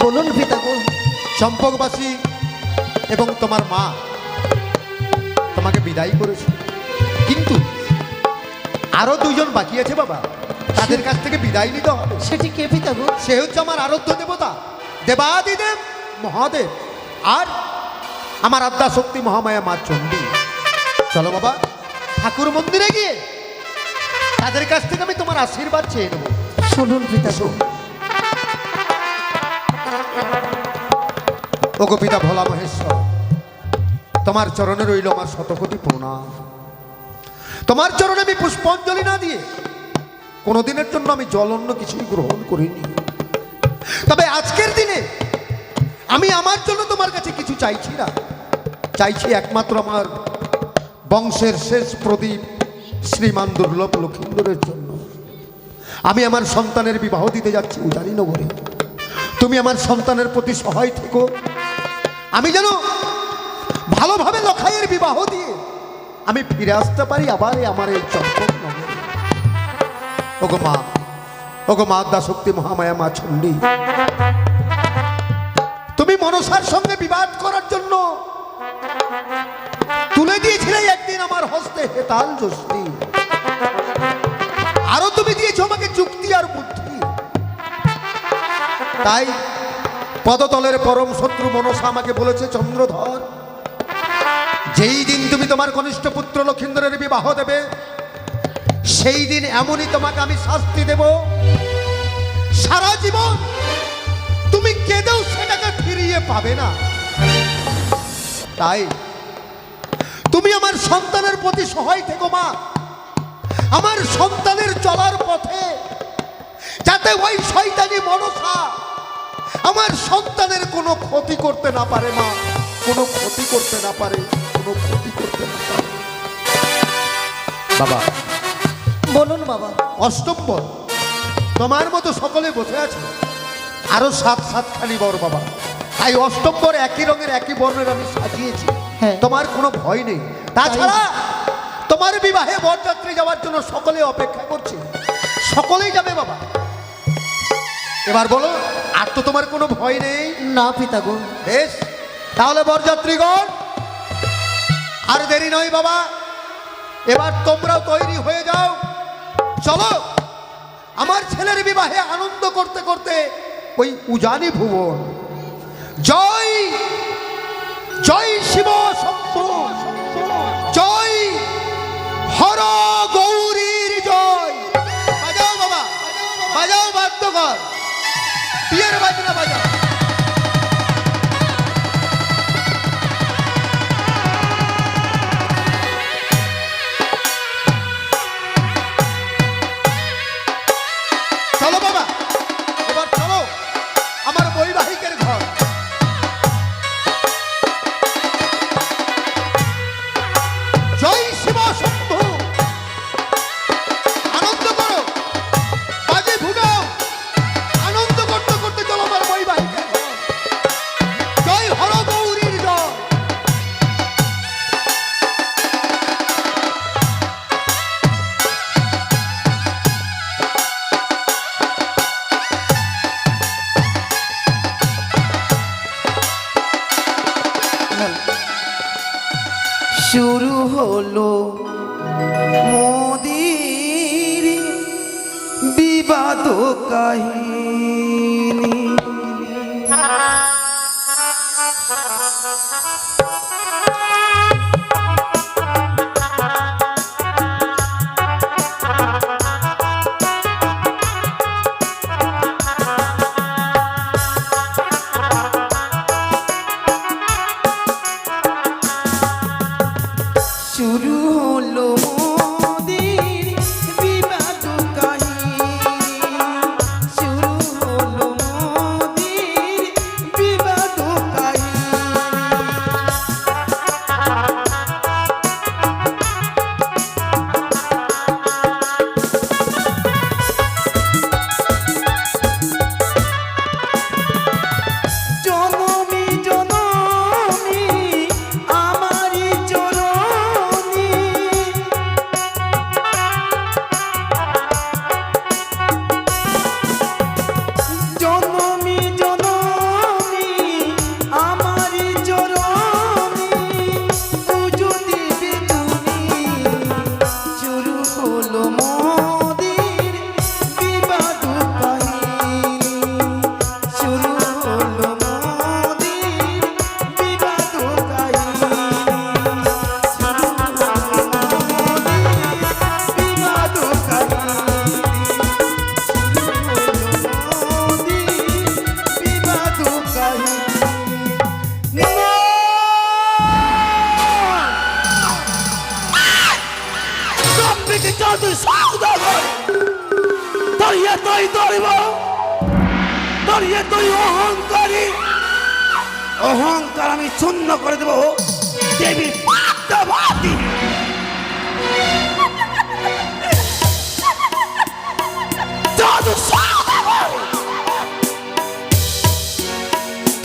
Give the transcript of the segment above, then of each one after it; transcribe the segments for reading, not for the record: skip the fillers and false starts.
বলুন পিতাগো। চম্পকবাসী এবং তোমার মা তোমাকে বিদায় করেছে, কিন্তু আরো দুজন বাকি আছে বাবা, তাদের কাছ থেকে বিদায় নিতে হবে। সেটি কে পিতাগো? সে হচ্ছে আমার আরাধ্য দেবতা দেবাদিদেব মহাদেব আর আমার আদ্যা শক্তি মহামায়া মা চণ্ডী। চলো বাবা, ঠাকুর মন্দিরে গিয়ে তাদের কাছ থেকে আমি তোমার আশীর্বাদ চেয়ে নেব। শুনুন পিতাগো। ওগো পিতা ভোলা মহেশ্বর, তোমার চরণে রইল আমার শতকোটি প্রণাম। তোমার চরণে আমি পুষ্পাঞ্জলি না দিয়ে কোনোদিনের জন্য আমি জল অন্য কিছুই গ্রহণ করিনি, তবে আজকের দিনে আমি আমার জন্য তোমার কাছে কিছু চাইছি না, চাইছি একমাত্র আমার বংশের শেষ প্রদীপ শ্রীমান দুর্লভ লক্ষিন্দরের জন্য। আমি আমার সন্তানের বিবাহ দিতে যাচ্ছি উজানি নগরে, তুমি আমার সন্তানের প্রতি সহায় থেকো, আমি যেন ভালোভাবে লখাইয়ের বিবাহ দিয়ে আমি ফিরে আসতে পারি আবার আমার এই চম্পক নগরে। ওগো মা, ওগো মা আদ্যা শক্তি মহামায়া মা চণ্ডী, তুমি মনসার সঙ্গে বিবাদ করার জন্য তুলে দিয়েছিলে একদিন আমার হস্তে হেতাল যষ্টি, আরো তুমি দিয়েছো আমাকে যুক্তি আর বুদ্ধি। তাই পদতলের পরম শত্রু মনসা আমাকে বলেছে, চন্দ্রধর, যেই দিন তুমি তোমার কনিষ্ঠ পুত্র লক্ষিন্দরের বিবাহ দেবে সেই দিন এমনই তোমাকে আমি শাস্তি দেব, সারা জীবন তুমি কেঁদেও সেটাকে ফিরিয়ে পাবে না। তাই তুমি আমার সন্তানের প্রতি সহায় থেকো মা, আমার সন্তানের চলার পথে যাতে ওই শয়তানি মনসা আমার সন্তানের কোনো ক্ষতি করতে না পারে মা, কোনো ক্ষতি করতে না পারে, কোনো ক্ষতি করতে না পারে। বাবা, বলুন বাবা। অষ্টম্বর তোমার মতো সকলে বসে আছে, আরো সাতখানি বর বাবা, তাই অষ্টম্বর একই রঙের একই বর্ণের আমি সাজিয়েছি, হ্যাঁ। তোমার কোনো ভয় নেই। তাছাড়া তোমার বিবাহে বরযাত্রী যাওয়ার জন্য সকলে অপেক্ষা করছে, সকলেই যাবে বাবা। এবার বলো, আর তো তোমার কোনো ভয় নেই? না পিতাগো। বেশ, তাহলে বরযাত্রীগণ আর দেরি নয় বাবা, এবার তোমরাও তৈরি হয়ে যাও, চলো আমার ছেলের বিবাহে আনন্দ করতে করতে ওই উজানি ভুবন। জয় জয় শিব শম্ভু, জয় হর গৌরীর জয়। বাজাও বাবা, বাজাও বাদ্যকর, বিয়ের বাজনা বাজাও। চলো বাবা, এবার চলো আমার বৈবাহিকের ঘর। জয় শিব শম্ভু, আনন্দ করো, বাজে ভুগাও, আনন্দ করতে করতে চলো আমার বৈবাহিকের ঘর। জয় হর গৌরীর জয়। শুরু হলো মোদির বিবাদ কাহিনী। শুরু হলো মোদির বিবাদ কাহিনী, শুরু হলো এতই ধরিব তোর এতই অহংকারী অহংকার আমি শূন্য করে দেব দেবীর পাত্রবাদী জাদু সাধব।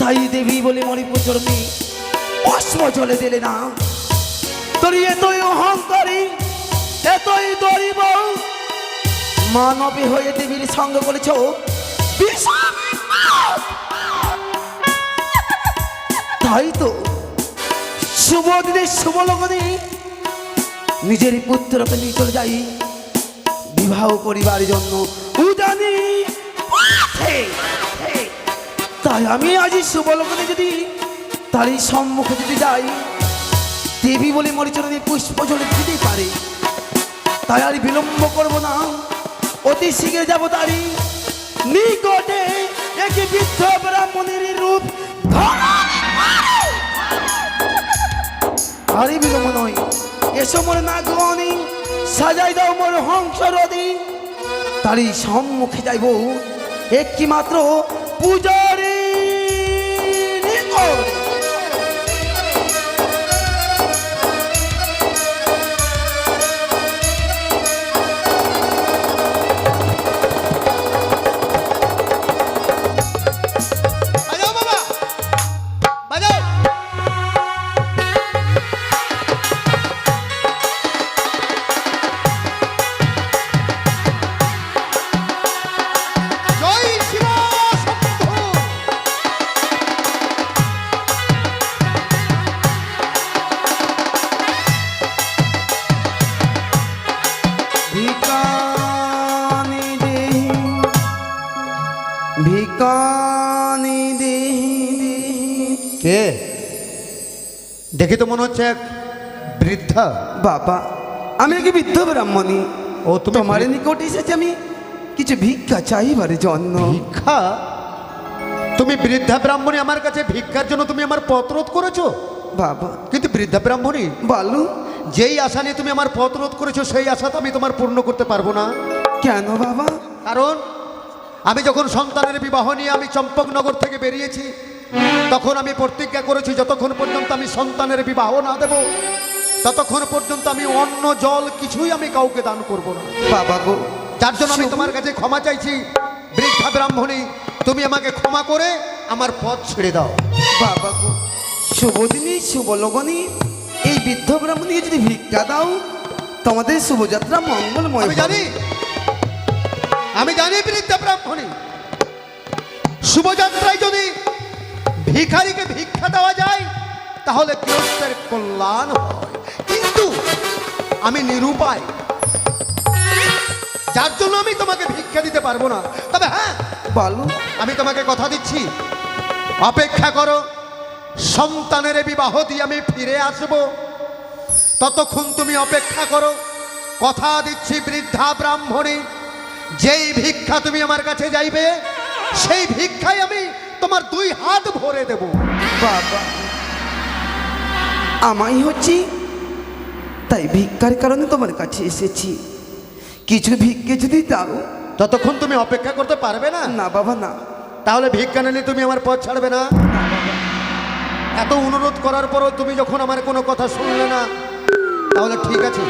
তাই দেবী বলে মণিপুর চর্মে ভস্ম চলে দিলে না তোর এতই অহংকারী এতই দরিব মানবী হয়ে দেবীর সঙ্গ করেছ বিষম পাপ। তাই তো শুভ দিনে শুভ লগনে নিজের পুত্রকে নিয়ে চলে যাই বিবাহ করিবার জন্য উদানি পথে। তাই আমি আজ শুভ লগনে যদি তারই সম্মুখে যদি যাই দেবী বলে মরিচরণে পুষ্প জলে দিতেই পারে। তাই আর বিলম্ব করব না অতি শীঘ্র যাব তারই নিকটে একটি বৃদ্ধ ব্রাহ্মণের রূপ আরে বিলম্ব নয় এসো মোর নাগনি সাজাই দাও মোর হংস রদি তারই সম্মুখে যাইব একটি মাত্র পূজারি নিকট। বাজাও বাবা, বাজাও। জয় শিব শম্ভু। ভিকানি দেহি ভিকানি দেহি কে? দেখে তো মনে হচ্ছে এক বৃদ্ধা। বাবা আমি কি বৃদ্ধ ব্রাহ্মণী ও তুমি তোমার নিকট এসেছি আমি কিছু ভিক্ষা চাইবার জন্য। ভিক্ষা? তুমি বৃদ্ধা ব্রাহ্মণী আমার কাছে ভিক্ষার জন্য তুমি আমার পথ রোধ করেছো? বাবা কিন্তু বৃদ্ধা ব্রাহ্মণী, বলো যেই আশা নিয়ে তুমি আমার পথ রোধ করেছো সেই আশা তো আমি তোমার পূর্ণ করতে পারবো না। কেন বাবা? কারণ আমি যখন সন্তানের বিবাহ নিয়ে আমি চম্পকনগর থেকে বেরিয়েছি তখন আমি প্রতিজ্ঞা করেছি যতক্ষণ পর্যন্ত আমি সন্তানের বিবাহ না দেব ততক্ষণ পর্যন্ত আমি অন্ন জল কিছুই আমি কাউকে দান করব না। বাবা গো যার জন্য আমি তোমার কাছে ক্ষমা চাইছি বৃদ্ধা ব্রাহ্মণী, তুমি আমাকে ক্ষমা করে আমার পথ ছেড়ে দাও। বাবা গো শুভ দিনে শুভ লগনে এই বৃদ্ধ ব্রাহ্মণীকে যদি ভিক্ষা দাও তোমাদের শুভযাত্রা মঙ্গলময় আমি হবে। জানি, আমি জানি বৃদ্ধা ব্রাহ্মণী, শুভযাত্রায় যদি ভিখারিকে ভিক্ষা দেওয়া যায় তাহলে গৃহস্থের কল্যাণ হয়, কিন্তু আমি নিরুপায়, যার জন্য আমি তোমাকে ভিক্ষা দিতে পারবো না। তবে হ্যাঁ, বলো আমি তোমাকে কথা দিচ্ছি, অপেক্ষা করো, সন্তানের বিবাহ দিয়ে আমি ফিরে আসব, ততক্ষণ তুমি অপেক্ষা করো। কথা দিচ্ছি বৃদ্ধা ব্রাহ্মণী, যেই ভিক্ষা তুমি আমার কাছে যাইবে সেই ভিক্ষায় আমি তোমার 2 হাত ভরে দেব। বাবা আমাই হচ্ছি তাই ভিক্ষার কারণে তোমার কাছে এসেছি, কিছু ভিক্ষে যদি দাও। ততক্ষণ তুমি অপেক্ষা করতে পারবে না? না বাবা না। তাহলে ভিক্ষা নিলে তুমি আমার পথ ছাড়বে না? এত অনুরোধ করার পরও তুমি যখন আমার কোনো কথা শুনলে না, তাহলে ঠিক আছে,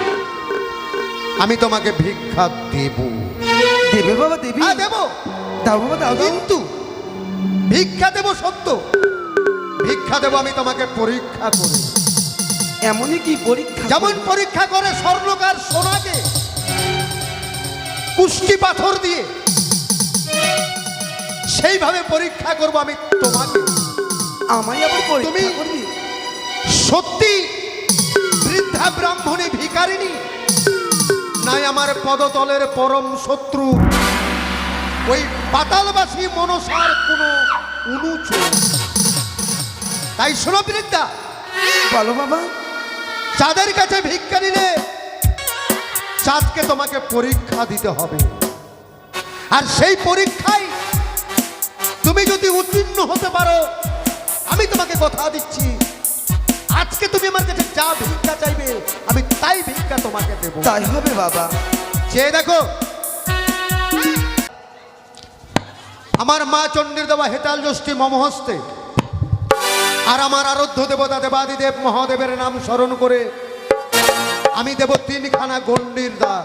আমি তোমাকে ভিক্ষা দেব। দেবে বাবা দেবী? হ্যাঁ দেব। দাও বাবা দাও দাও। কিন্তু ভিক্ষা দেব সত্য, ভিক্ষা দেব আমি তোমাকে পরীক্ষা করে। এমনই কি পরীক্ষা? যেমন পরীক্ষা করে স্বর্ণকার সোনাকে কুষ্টি পাথর দিয়ে, সেইভাবে পরীক্ষা করব আমি তোমাকে। আমায় আবার পরীক্ষা করবি? সত্যি বৃদ্ধা ব্রাহ্মণী ভিখারিণী, নাই আমার পদতলের পরম শত্রু ওই পাতালবাসী মনসার কোনো অনুচ। তাই শোনো বৃদ্ধা, বলো বাবা। চাঁদের কাছে ভিক্ষা নিলে চাঁদকে তোমাকে পরীক্ষা দিতে হবে, আর সেই পরীক্ষায় তুমি যদি উত্তীর্ণ হতে পারো, আমি তোমাকে কথা দিচ্ছি আজকে তুমি আমার কাছে যা ভিক্ষা চাইবে আমি তাই ভিক্ষা তোমাকে দেব। তাই হবে বাবা। চেয়ে দেখো, আমার মা চণ্ডীর দেওয়া হেতাল যষ্টি মমহস্তে আর আমার আরাধ্য দেবতা দেবাদিদেব মহাদেবের নাম স্মরণ করে আমি দেব 3খানা গণ্ডির দ্বার।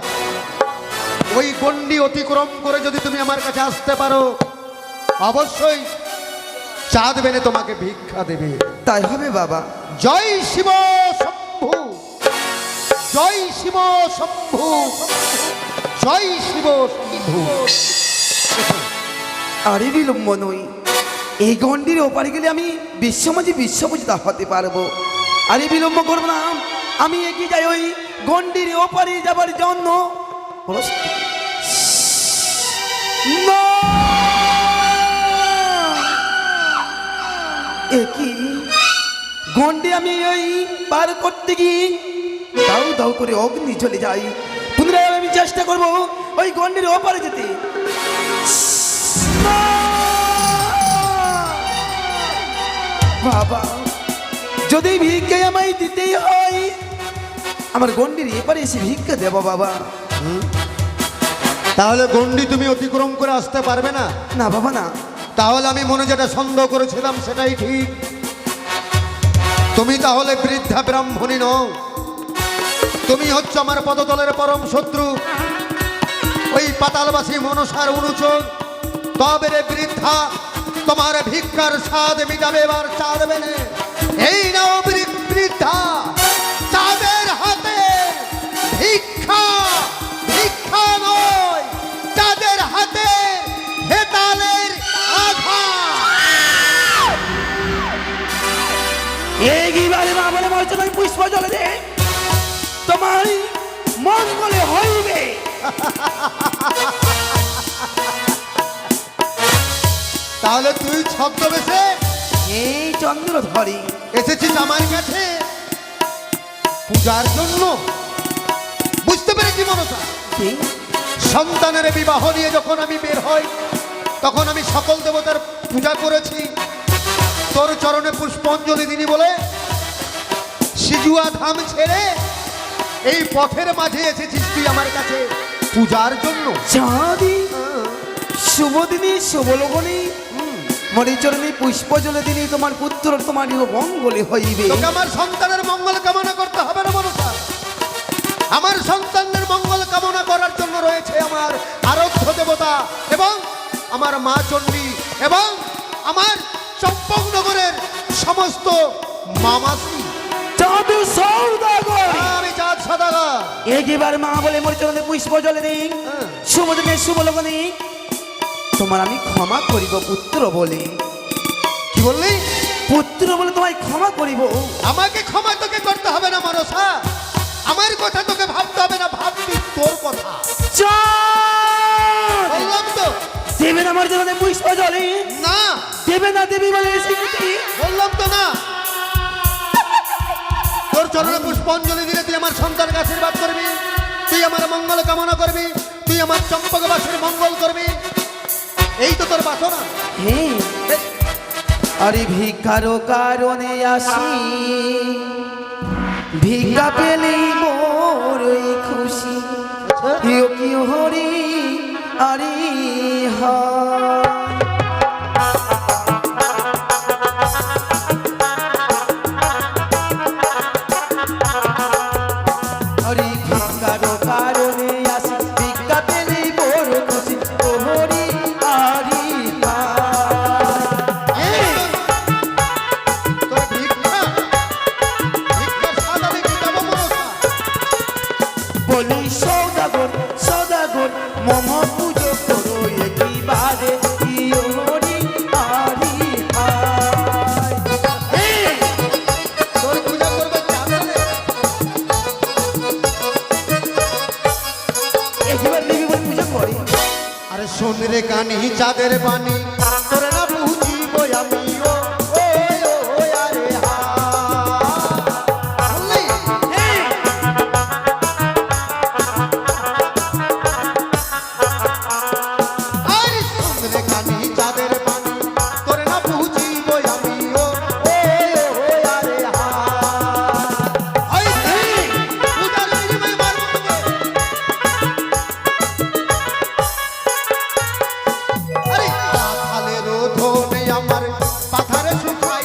ওই গণ্ডি অতিক্রম করে যদি তুমি আমার কাছে আসতে পারো, অবশ্যই চাঁদ বেনে তোমাকে ভিক্ষা দেবে। তাই হবে বাবা। জয় শিব শম্ভু, জয় শিব শম্ভু, জয় শিব শম্ভু। আরে বিলম্ব নই, এই গণ্ডির ওপারে গেলে আমি বিশ্বমাঝি বিশ্বপূজিতা হতে পারবো। আরে বিলম্ব করবো না, আমি এগিয়ে যাই ওই গণ্ডির ওপারে যাবার জন্য। না! এ কি গণ্ডি আমি ওই পার করতে গিয়ে দাউ দাউ করে অগ্নি চলে যাই। পুনরায় আমি চেষ্টা করবো ওই গণ্ডির ওপারে যেতে। না! বাবা, যদি ভিক্ষা আমায় দিতেই হয়, আমার গণ্ডির এপারে এসে ভিক্ষা দেব বাবা। তাহলে গণ্ডি তুমি অতিক্রম করে আসতে পারবে না? না বাবা না। তাহলে আমি মনে যেটা সন্দেহ করেছিলাম সেটাই ঠিক। তুমি তাহলে বৃদ্ধা ব্রাহ্মণী নও, তুমি হচ্ছে আমার পদতলের পরম শত্রু, ওই পাতালবাসী মনসার অনুচর। তবে রে বৃদ্ধা, তোমার ভিক্ষার স্বাদ মিটাবে এবার চাঁদ বেনে। এই নাও বৃদ্ধা, চাঁদের হাতে ভিক্ষা। ভিক্ষা নয়, চাঁদের হাতে হেতালের আঘাত। এইবারে মা বলে বলছে আমি পুষ্প জলে দে, তোমার মঙ্গলে হইবে। তাহলে তুই ছদ্মবেশে এই চন্দ্র ধরি এসেছিস আমার কাছে পূজার জন্য? বুঝতে পেরেছি মনসা। সন্তানের বিবাহ নিয়ে যখন আমি বের হই, তখন আমি সকল দেবতার পূজা করেছি, তোর চরণে পুষ্পাঞ্জলি দিনি বলে সিজুয়া ধাম ছেড়ে এই পথের মাঝে এসেছিস তুই আমার কাছে পূজার জন্য। চাঁদি শুভ দিনে শুভ লগনে মরিচরণে পুষ্প জলে দিনে তোমার পুত্র তোমার মঙ্গলে হইবে। তোকে আমার সন্তানের মঙ্গল কামনা করতে হবে না মনসা। আমার সন্তানের মঙ্গল কামনা করার জন্য রয়েছে আমার আরাধ্য দেবতা এবং আমার মা চণ্ডী এবং আমার চম্পকনগরের সমস্ত মামাসি। চাঁদু সৌদাগর, আমি চাঁদ সদাগর। এইবার মা বলে মরিচরণে পুষ্প জলে দিন, শুভ দিনে শুভ লগনে তোমার আমি ক্ষমা করিব পুত্র বলে। কি বললি? পুত্র বলে তোমায় ক্ষমা করিব। আমাকে ক্ষমা তোকে করতে হবে না মনসা, আমার কথা তোকে ভাবতে হবে না, ভাববি তোর কথা। বললাম তো দেবে না মরিচরণে পুষ্প জলে, না দেবে না দেবী বলে এসেছি। বললাম তো না। তোর চরণে পুষ্পাঞ্জলি দিলে তুই আমার সন্তানকে আশীর্বাদ করবি, তুই আমার মঙ্গল কামনা করবি, তুই আমার চম্পকবাসীর মঙ্গল করবি, এই তো তোর বাসনা। হ্যাঁ, আরে ভিক্ষার কারণে আসি, ভিক্ষা পেলে মোর খুশি। হিও কি হরি আরে হা, হরি ভিক্ষার কারণে আসি, ভিক্ষা পেলে মোর খুশি। ও হরি আরি হা, তোর ভিক্ষার স্বাদ আমি মেটাবো মনসা। বলি সৌদাগর সৌদাগর মম পুজো করো একেবারে। ইয়ো হরি আরি হায়। তোর পূজা করবে চাঁদে। একেবারে দেবী বলে পুজো করি। আরে শোন রে কানি চাঁদের বাণী, তোরে না বুঝিব আমি। ও আরে হা বললি? আরে শোন রে কানি চাঁদের বাণী, তোরে না বুঝিব আমি। ও আরে হা ওই পূজার বিনিময়ে মারবো তোকে। আরে আমার পাথারে শুকাই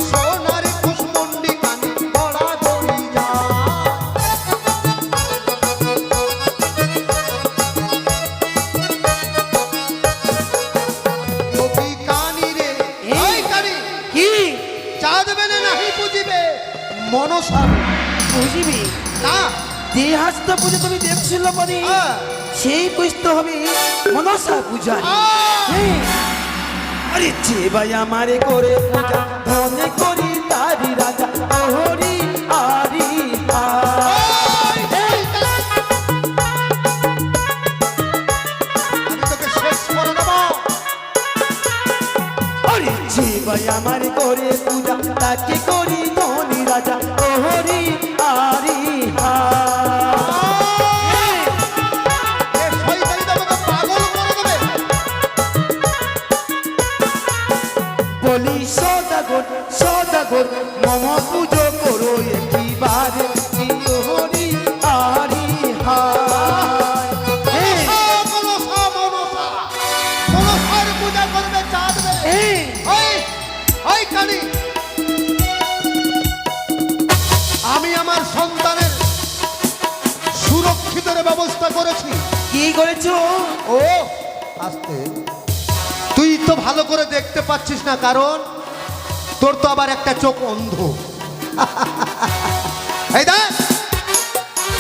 সোনার কুসমন্ডি কানি বড়া গড়ি যায় কবি কানি রে এই কানি কি চাঁদ বেলে নাহি বুঝিবে মনসা বুঝিবি না যে হাস্ত পুজো তুমি দেখছিল পরে হ্যাঁ। সেই পুজো হবে মনসা পূজা হ্যাঁ। আরে যে ভাই আমারে করে পূজা ধনে করি তারি রাজা হরি আরি আমি তোকে শেষ করে দেবো আরে যে ভাই আমারে করে পূজা তাকে করি ধনি রাজা হরি আরি এ শয়তানি তো আমাকে পাগল করে দেবে বলি সদাগর সদাগর মম পুজো করো একইবারে হরি আরি মনসার পূজা করবে চাঁদ বেলে ওই ওই কানি আমি আমার সন্তানের সুরক্ষিতের ব্যবস্থা করেছি কি করেছো ও আস্তে তুই তো ভালো করে দেখতে পাচ্ছিস না কারণ তোর তো আবার একটা চোখ অন্ধ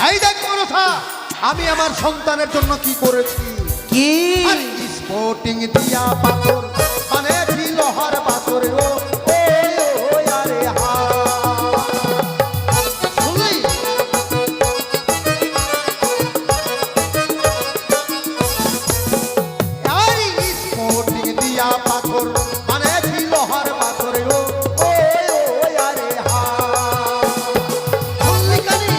এই দেখ মনসা আমি আমার সন্তানের জন্য কি করেছি কি স্পোর্টিং দিয়া পাথর মানে লোহার পাথর ও আরে হা শুনলি স্পোর্টিং দিয়া পাথর মানে লোহার পাথর ও আরে হা শুনলি কানি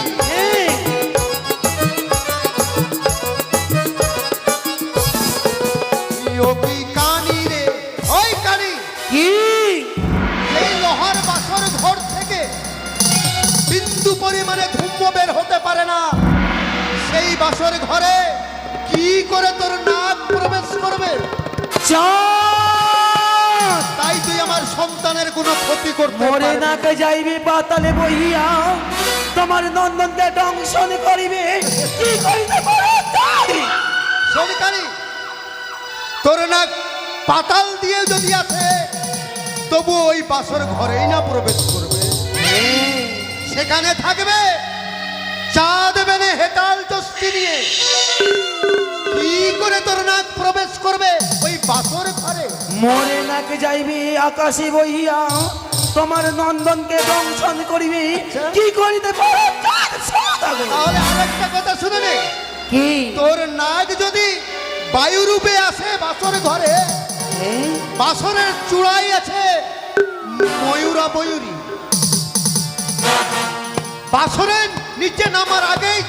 কি কানি রে ওই কানি কি এই লোহার বাসর ঘর থেকে বিন্দু পরিমাণে ধূম্র বের হতে পারে না সেই বাসর ঘরে কি করে তোর নাক প্রবেশ করবে চাঁদ তাই তুই আমার সন্তানের কোনো ক্ষতি করতে মরে পারবি না। নাকে যাইবে পাতালে বহিয়া তোমার নন্দনকে দংশন করিবে কি করিতে পারো চাঁদ শোন কানি তোর নাক পাতাল দিয়ে যদি আছে তবু ওই বাসর ঘরেই না প্রবেশ করবে সেখানে থাকবে চাঁদ বেনে হেতাল চষ্টি নিয়ে কি করে তোর নাক প্রবেশ করবে ওই বাসর ঘরে মরে নাকে যাইবে আকাশে বহিয়া তোমার নন্দনকে দংশন করিবে কি করিতে পারো চাঁদ সদাগর তাহলে আরেকটা কথা শুনে নে কি তোর নাক যদি বায়ুরূপে আসে বাসর ঘরে বাসরের চূড়াই আছে ময়ূরা ময়ূরী বাসরের নিচে নামার আগেই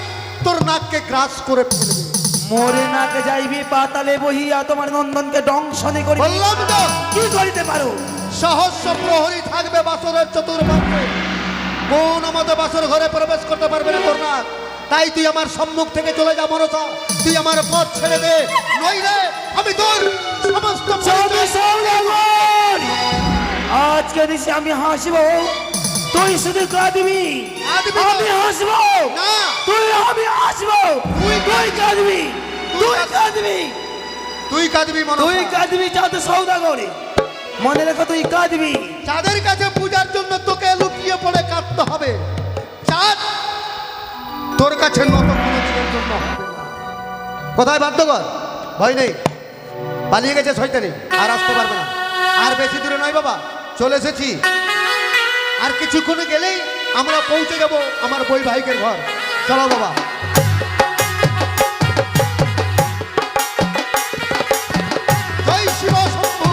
তোর নাককে গ্রাস করে ফেলবে মরে নাকে যাইবে পাতালে বহিয়া তোমার নন্দনকে দংশনে করিবে বললাম তো কি করিতে পারো সহস্র প্রহরী থাকবে বাসরের চতুর্পাশে কোন আমাদের বাসর ঘরে প্রবেশ করতে পারবে না তোর নাক তাই তুই আমার সম্মুখ থেকে চলে যা মনসা তুই আমার পথ ছেড়ে দে নইলে আমি তোর সমস্ত পরিচয়- সৌদাগর আজকে দিছি আমি হাসবো তুই শুধু কাঁদবি কাঁদবি না। আমি হাসবো না। আমি হাসবো তুই কাঁদবি তুই কাঁদবি তুই কাঁদবি তুই মনসা কাঁদবি চাঁদ সৌদাগরে মনে রেখো তুই কাঁদবি চাঁদের কাছে পূজার জন্য তোকে লুকিয়ে পড়ে কাঁদতে হবে চাঁদ তোর কাছে নত কোনো দিনের জন্য হবে না। কোথায় বাধ্যকর ভয় নেই পালিয়ে গেছে শয়তানি আর আসতে পারবে না আর বেশি দূরে নয় বাবা চলে এসেছি আর কিছুক্ষণে গেলেই আমরা পৌঁছে যাব আমার বৈবাহিকের ঘর চলো বাবা জয় শিব শম্ভু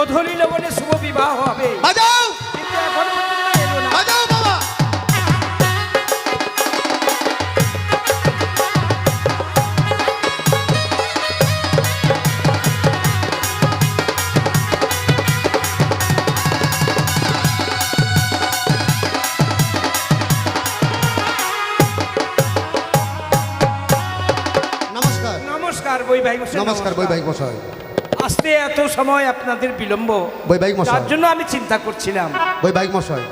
গোধূলি লবণে শুভ বিবাহ হবে, বাজাও কিন্তু এখন পর্যন্ত এলো না। বাজাও বাবা। নমস্কার নমস্কার বৈবাহিক মশাই, নমস্কার বৈবাহিক মশাই। আসতে এত সময় আপনাদের বিলম্ব, বৈবাহিক মশাই। তার জন্য আমি চিন্তা করছিলাম। বৈবাহিক মশাই,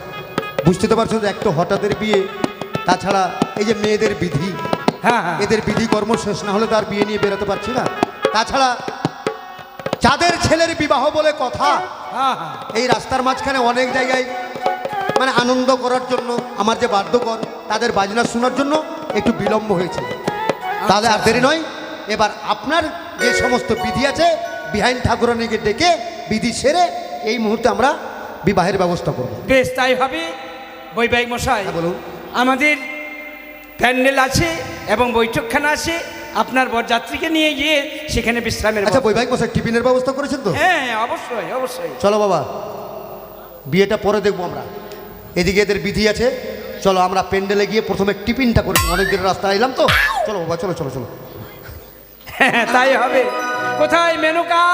বুঝতে তো পারছো যে এক তো হঠাৎের বিয়ে, তাছাড়া এই যে মেয়েদের বিধি, হ্যাঁ হ্যাঁ, এদের বিধি কর্ম শেষ না হলে তার বিয়ে নিয়ে বেরোতে পারছি না। তাছাড়া যাদের ছেলের বিবাহ বলে কথা, হ্যাঁ হ্যাঁ, এই রাস্তার মাঝখানে অনেক জায়গায় মানে আনন্দ করার জন্য আমার যে বাদ্যকর তাদের বাজনা শোনার জন্য একটু বিলম্ব হয়েছে। তাহলে আর দেরি নয়, এবার আপনার যে সমস্ত বিধি আছে বিহাইন ঠাকুরানীকে ডেকে বিধি সেরে এই মুহূর্তে আমরা বিবাহের ব্যবস্থা করব। বেশ তাই হবে বৈবাহিক মশাই। হ্যাঁ, বলুন। আমাদের প্যান্ডেল আছে এবং বৈঠকখানা আছে, আপনার বরযাত্রীকে নিয়ে গিয়ে সেখানে বিশ্রামের আচ্ছা বৈবাহিক মশাই, টিফিনের ব্যবস্থা করেছেন তো? হ্যাঁ অবশ্যই অবশ্যই। চলো বাবা, বিয়েটা পরে দেখবো আমরা। এদিকে এদের বিধি আছে, চলো আমরা প্যান্ডেলে গিয়ে প্রথমে টিফিনটা করি, অনেক দিনের রাস্তা এলাম তো। চলো বাবা, চলো চলো চলো। হ্যাঁ তাই হবে। কোথায় মেনকা?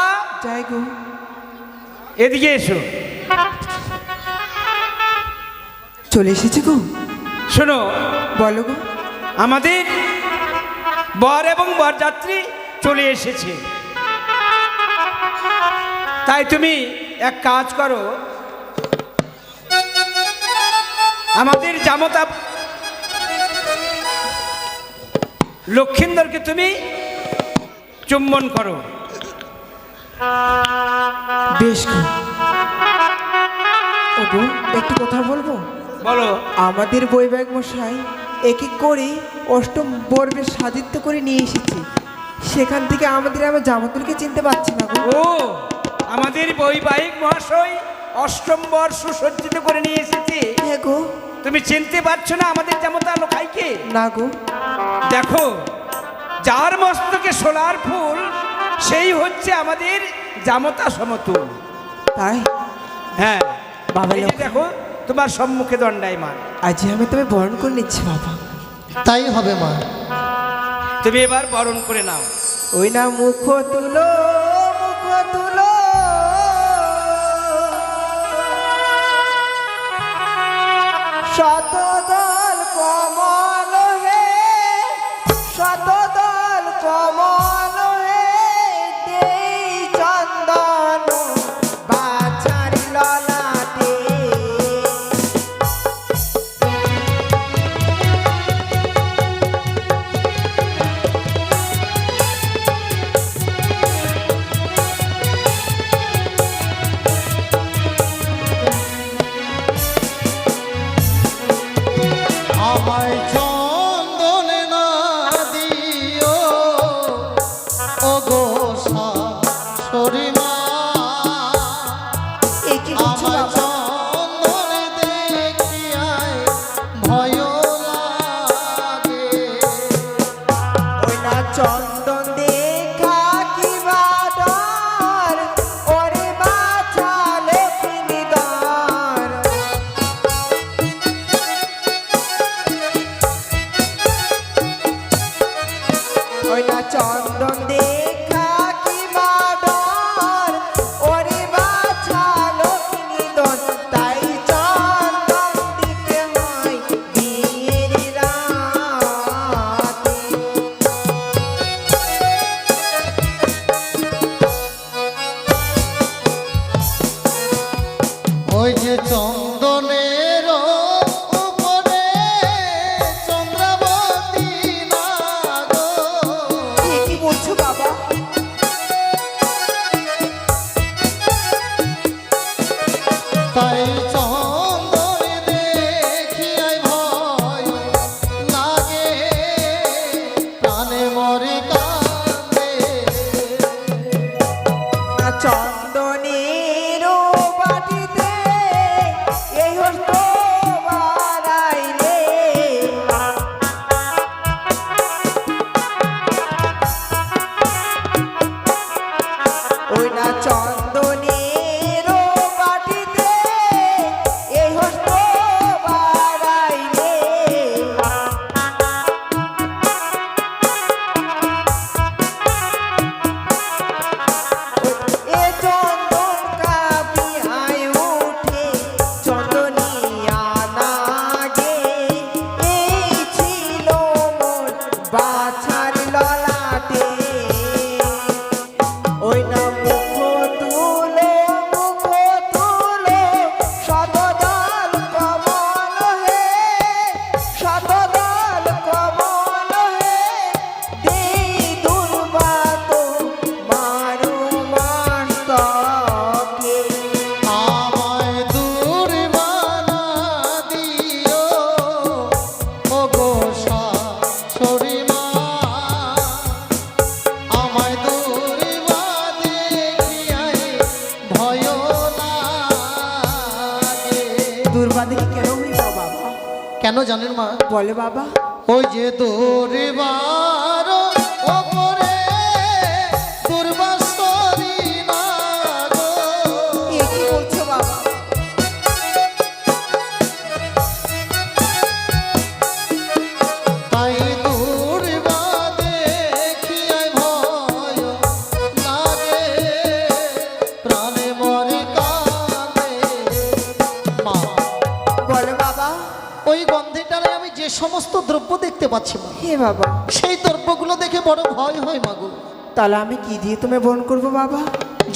যাই গো। এদিকে এসো। চলে এসেছে গো। শোনো, বলো গো। আমাদের বর এবং বরযাত্রী চলে এসেছে, তাই তুমি এক কাজ করো, আমাদের জামতা লক্ষিন্দরকে তুমি চুম্বন করো। বেশ গো। ওগো, একটু কথা বলবো? বলো। আমাদের বৈবাহিক মশাই এক এক করে অষ্টম বর্গের সাজিত্য করে নিয়ে এসেছে, সেখান থেকে আমার জামাতুলকে চিনতে পারছি না গো। ও, আমাদের বৈবাহিক মহাশয় অষ্টম বর সুসজ্জিত করে নিয়ে এসেছে, হ্যাঁ গো। তুমি চিনতে পারছো না আমাদের জামতা লোকাইকে? না গো। দেখো, যার মস্তকে সোলার ফুল সেই হচ্ছে আমাদের জামতা সমতুল। তাই হ্যাঁ বাবা এই যে লক্ষ্মী। দেখো তোমার সম্মুখে দণ্ডায়মান। আজ আমি তবে বরণ করে নিচ্ছি বাবা। তাই হবে মা। তুমি এবার বরণ করে নাও। ওই না মুখ তুলো, মুখ তুলো, শতদল কমল হে, শতদল কমল হে, দেই চন্দন বাছার ললাটে। আমায় চন্দন না দিও ও গো শাশুড়ি মা, এই কি বলছো আমায় বাবা? চন্দন দেখিয়ায় ভয় লাগে। ওই না চন্দন দেখা কি বাদর, ওরে বাছা লক্ষ্মী দর। ওই না চন্দন দেখা কি বাদর, ওরে বাছা লক্ষ্মী দর। তাই চন্দন দিতে হয় বিয়ের রাতে। ওই যে চন্দনের উপরে চন্দ্রাবতী না গো, এ কি বলছো বাবা? তাই চন্দন দেখিয়াই ভয় লাগে, প্রাণে মরে কান্দে। না চন্দনের বাটিতে এই হস্ত বাড়াইলে, ওই না চন্দনের কেন জানেন মা? বলে বাবা। ওই যে দরিবার ওপরে দুর্বাসরি না গো। এ কি বলছো বাবা? তাই দুর্বা দেখিয়াই ভয় লাগে, প্রাণে মরে কাঁদে। মা, বলে বাবা। ওই গন্ধের ডালে আমি যে সমস্ত দ্রব্য দেখতে পাচ্ছি মা, হে বাবা, সেই দ্রব্যগুলো দেখে বড় ভয় হয় মাগো। তাহলে আমি কি দিয়ে তোমায় বরণ করবো বাবা?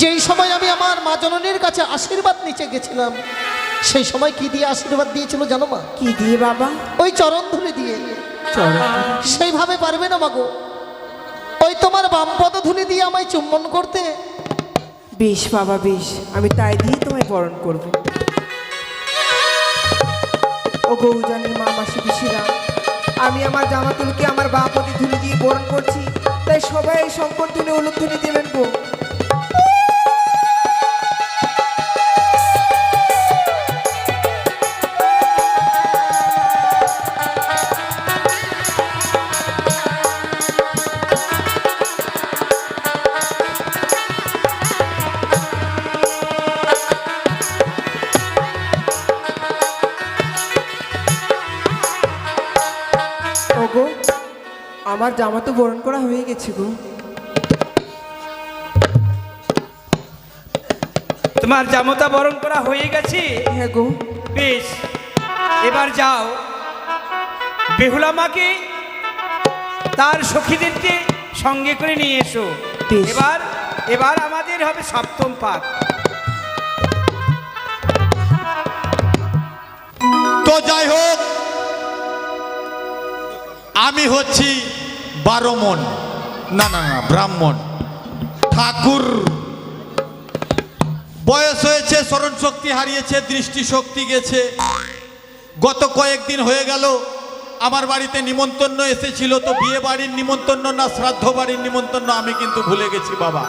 যেই সময় আমি আমার মা জননীর কাছে আশীর্বাদ নিচে গেছিলাম, সেই সময় কি দিয়ে আশীর্বাদ দিয়েছিল জানো মা? কি দিয়ে বাবা? ওই চরণ ধুলি দিয়ে। সেইভাবে পারবে না মাগো, ওই তোমার বামপদ ধুলি দিয়ে আমায় চুম্বন করতে। বেশ বাবা বেশ, আমি তাই দিয়ে তোমায় বরণ করব। ও গৌজানির মা, মাসি, পিসিরা, আমি আমার জামাতুলকে আমার বাপতি ধুলি দিয়ে বরণ করছি, তাই সবাই এই শঙ্কর ধুলি উলুধ্বনি দেবেন গো। ওগো, আমার জামা তো বরণ করা হয়ে গেছে গো। তোমার জামতা বরণ করা হয়ে গেছে? হ্যাঁ গো। বেশ, এবার যাও বেহুলা মাকে তার সখীদেরকে সঙ্গে করে নিয়ে এসো। বেশ। এবার আমাদের হবে সপ্তম পাক। তো যাই হোক, আমি হচ্ছি 12 মন, না না না, ব্রাহ্মণ ঠাকুর। বয়স হয়েছে, স্মরণ শক্তি হারিয়েছে, দৃষ্টি শক্তি গেছে। গত কয়েকদিন হয়ে গেল আমার বাড়িতে নিমন্ত্রণ এসেছিল, তো বিয়ে বাড়ির নিমন্ত্রণ না শ্রাদ্ধ বাড়ির নিমন্ত্রণ আমি কিন্তু ভুলে গেছি বাবা।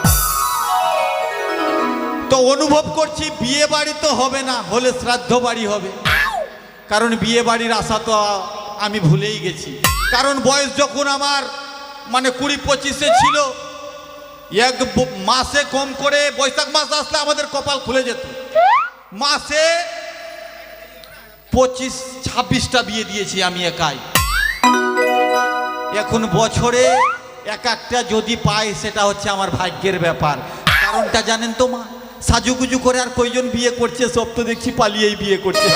তো অনুভব করছি বিয়ে বাড়ি তো হবে না, হলে শ্রাদ্ধ বাড়ি হবে। কারণ বিয়ে বাড়ির আশা তো আমি ভুলেই গেছি। কারণ বয়স যখন আমার মানে 20-25-এ ছিল, এক মাসে কম করে বৈশাখ মাস আসলে আমাদের কপাল খুলে যেত। মাসে 25-26টা বিয়ে দিয়েছি আমি একাই। এখন বছরে এক একটা যদি পাই সেটা হচ্ছে আমার ভাগ্যের ব্যাপার। কারণটা জানেন তো মা? সাজুগুজু করে আর কয়জন বিয়ে করছে, সব তো দেখছি পালিয়েই বিয়ে করছে।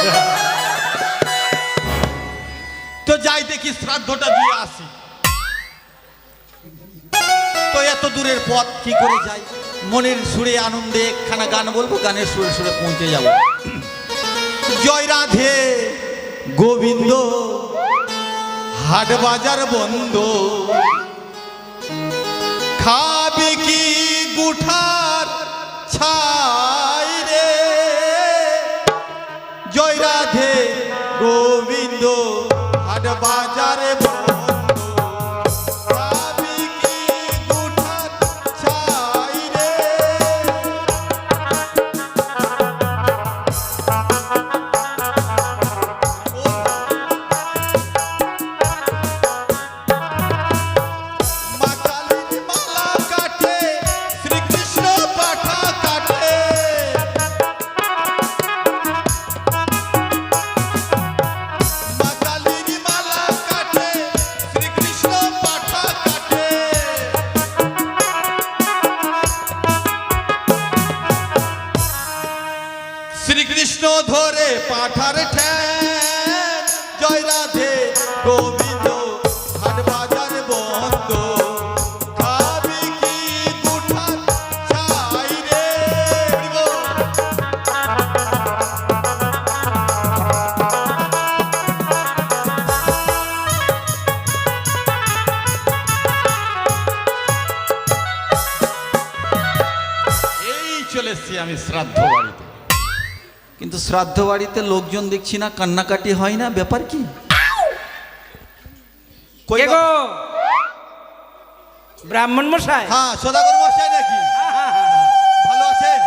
তো যাই দেখি শ্রাদ্ধটা দিয়ে আসি। তো এত দূরের পথ কি করে যাই? মনের সুরে আনন্দে একখানা গান বলবো, গানের সুরে সুরে পৌঁছে যাব। জয় রাধে গোবিন্দ, হাট বাজার বন্ধ, খাবি কি গুঠার ছাই রে। জয় রাধে গোবিন্দ, হাট বাজারে বন্ধ, খাবি কি গুঠার ছাই রে। মা কালীর মালা কাটে, শ্রীকৃষ্ণ পাঠা কাটে। মা কালীর মালা কাটে, শ্রীকৃষ্ণ পাঠা কাটে। শ্রীকৃষ্ণ ধরে পাঠার ঠ্যাং, জয় রাধে গোবিন্দ, হাট বাজার বন্ধ, খাবি কি গুঠার ছাই রে। এই চলে এসছি আমি শ্রাদ্ধ বাড়িতে। কিন্তু শ্রাদ্ধ বাড়িতে লোকজন দেখছি না, কান্নাকাটি হয় না, ব্যাপার কি? কই কে গো? ব্রাহ্মণ মশাই? হ্যাঁ, সদাগর মশাই নাকি? ভালো আছেন?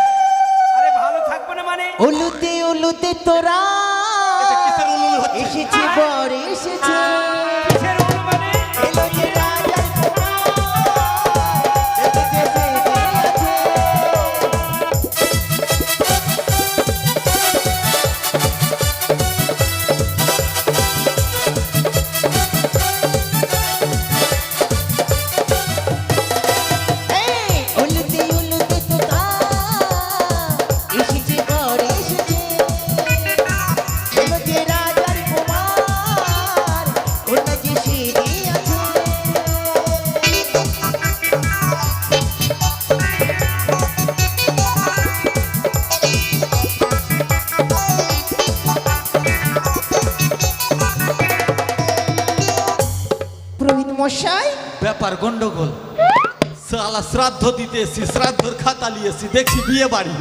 আরে ভালো থাকবো না মানে? উলুতে উলুতে তোরা এটা কিসের উলুল হচ্ছে? এসেছে বর এসেছে কিসের অনুমানে? এলো যে রাজার কুমার, এসেছে বেদে আছে। এই, উলুতে উলুতে তোতা, এসেছে বর এসেছে। এলো যে রাজার কুমার, ওটা যে সেরে আছে। পুরোহিত মশাই, ব্যাপার গন্ডগোল। সালা শ্রাদ্ধ দিতে এসছি, শ্রাদ্ধর খাতা নিয়েছি, দেখছি বিয়ে বাড়ি।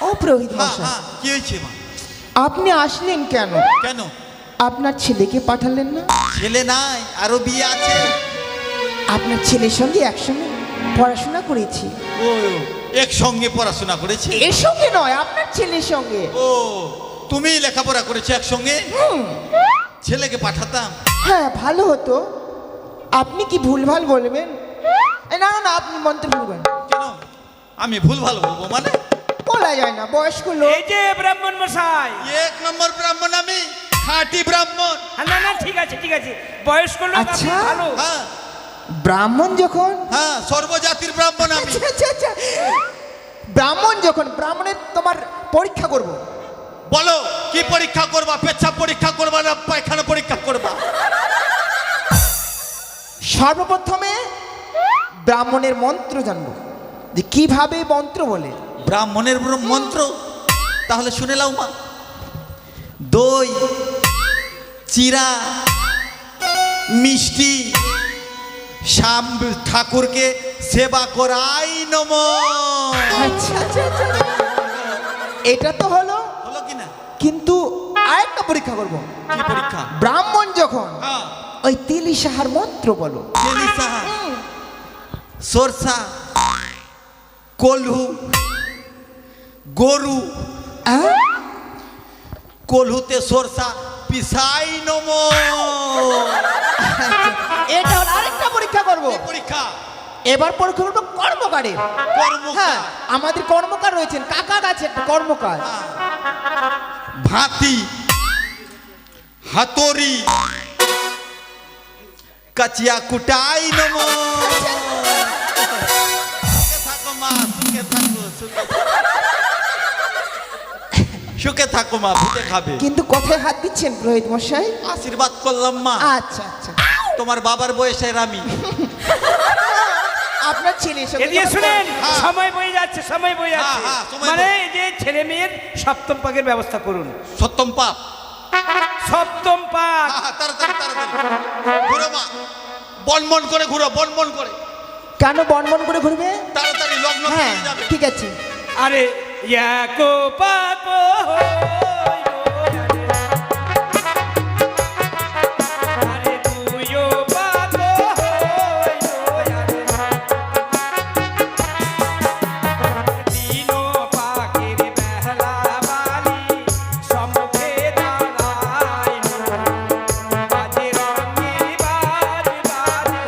ও পুরোহিত হ্যাঁ মশাই, হ্যাঁ, কি হয়েছে মা? আপনি আসলেন কেন? কেন? আপনার ছেলেকে পাঠালেন না? ছেলে নাই, আরো বিয়ে আছে। আপনার ছেলের সঙ্গে একসঙ্গে পড়াশোনা করেছি। ও, একসঙ্গে পড়াশোনা করেছে? এর সঙ্গে নয়, আপনার ছেলের সঙ্গে। ও, তুমি লেখাপড়া করেছো একসঙ্গে? ছেলেকে পাঠাতাম। হ্যাঁ, ভালো হতো। আপনি কি ভুলভাল বলবেন? না না না, আপনি মন্ত্র বলবেন। কেন আমি ভুল ভালো বলবো মানে? বলা যায় না, বয়স্ক লোক। এই যে ব্রাহ্মণ মশাই। এক নম্বর ব্রাহ্মণ আমি, খাঁটি ব্রাহ্মণ। না না, ঠিক আছে ঠিক আছে, বয়স্ক লোক আপনি আচ্ছা। ভালো। হ্যাঁ ব্রাহ্মণ যখন, হ্যাঁ, সর্বজাতির ব্রাহ্মণ আমি। আচ্ছা আচ্ছা আচ্ছা, ব্রাহ্মণ যখন, ব্রাহ্মণের তোমার পরীক্ষা করব। বলো কি পরীক্ষা করবা? পেচ্ছাপ পরীক্ষা করবা না পায়খানা পরীক্ষা করবা? সর্বপ্রথমে ব্রাহ্মণের মন্ত্র জানবো, যে কিভাবে মন্ত্র বলে। ব্রাহ্মণের মন্ত্র? তাহলে শুনে লাও মা। দই, চিরা, মিষ্টি, শ্যাম ঠাকুরকে সেবা করাই নম। আচ্ছা আচ্ছা আচ্ছা, এটা তো হলো, হলো কি না? কিন্তু আরেকটা পরীক্ষা করব। কি পরীক্ষা? ব্রাহ্মণ যখন হ্যাঁ, ওই তিলি সাহার মন্ত্র বলো। তেলি সাহা, সরসা, কলহু, গরু, আহ? কলহুতে সরসা পিসাই নম। এটা হলো আরেকটা পরীক্ষা করব। কি পরীক্ষা? এবার পরীক্ষা করবো কর্মকারের। কর্মকার। হ্যাঁ, আমাদের কর্মকার রয়েছেন, কাকা আছে একটা কর্মকার। ভাতি, হাতরি, কাচিয়া কুটাই নম। সুখে থাকো মা, সুখে থাকো, সুখে থাকো। সুখে থাকো মা, ভূতে খাবে। কিন্তু কথায় হাত দিচ্ছেন পুরোহিত মশাই? আশীর্বাদ করলাম মা। আচ্ছা আচ্ছা, তোমার বাবার বয়সের আমি। আপনার ছেলে এদিকে শুনেন, হ্যাঁ। সময় বয়ে যাচ্ছে, সময় বয়ে যাচ্ছে। হ্যাঁ, হ্যাঁ, সময় মানে এই যে ছেলে মেয়ের সপ্তম পাকের ব্যবস্থা করুন। সত্যম পাপ। সপ্তম পাক। তাড়াতাড়ি তাড়াতাড়ি ঘুরো মা, বনবন করে ঘুরো, বনবন করে। কেন বনবন করে ঘুরবে? তাড়াতাড়ি লগ্ন হ্যাঁ, পেরিয়ে যাবে। ঠিক আছে। আরে ইয়াকো পাকো আরে তুইও পাকো দিনো পাকের বেহলা বালি সম্মুখে দাঁড়াই বাজে রঙের বাজ বাজে।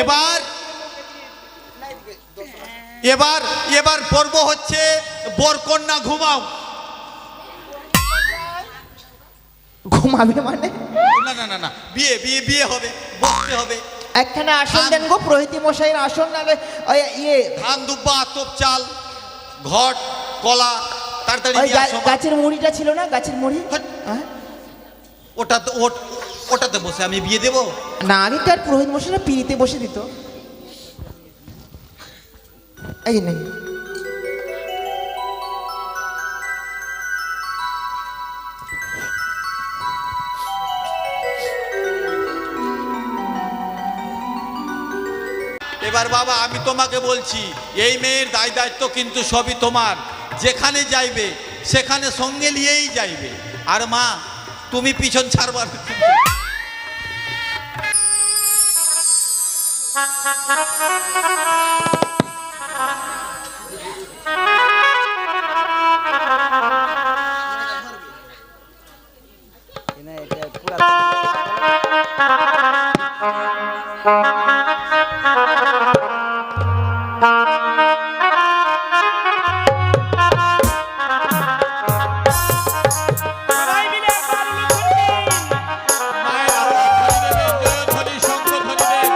এবার এবার এবার পর্ব হচ্ছে বরকন্যা ঘুমাও। ঘুমাবে মানে? না না না না, বিয়ে বিয়ে বিয়ে হবে, বসতে হবে। একখানে আসন দেন গো, প্রহিতি মশাইয়ের আসন, নালে ওই ইয়ে ধান দুব্বা আতপ চাল ঘট কলা তাড়াতাড়ি ওই নিয়ে আসো। গাছের মুড়িটা ছিল না, গাছের মুড়ি। হট। হ্যাঁ? ওটাতে বসে আমি বিয়ে দেবো? না, আমি তার পুরোহিত মশাইরা পিড়িতে বসে দিত। এই নেই। এবার বাবা আমি তোমাকে বলছি, এই মেয়ের দায় দায়িত্ব কিন্তু সবই তোমার। যেখানে যাইবে সেখানে সঙ্গে নিয়েই যাইবে। আর মা তুমি পিছন ছাড়বার কিন্তু। সবাই মিলে একবার উলু করবেন। মায়ের আশীর্বাদ নেবেন, জয়ধ্বনি, শঙ্খধ্বনি দেন।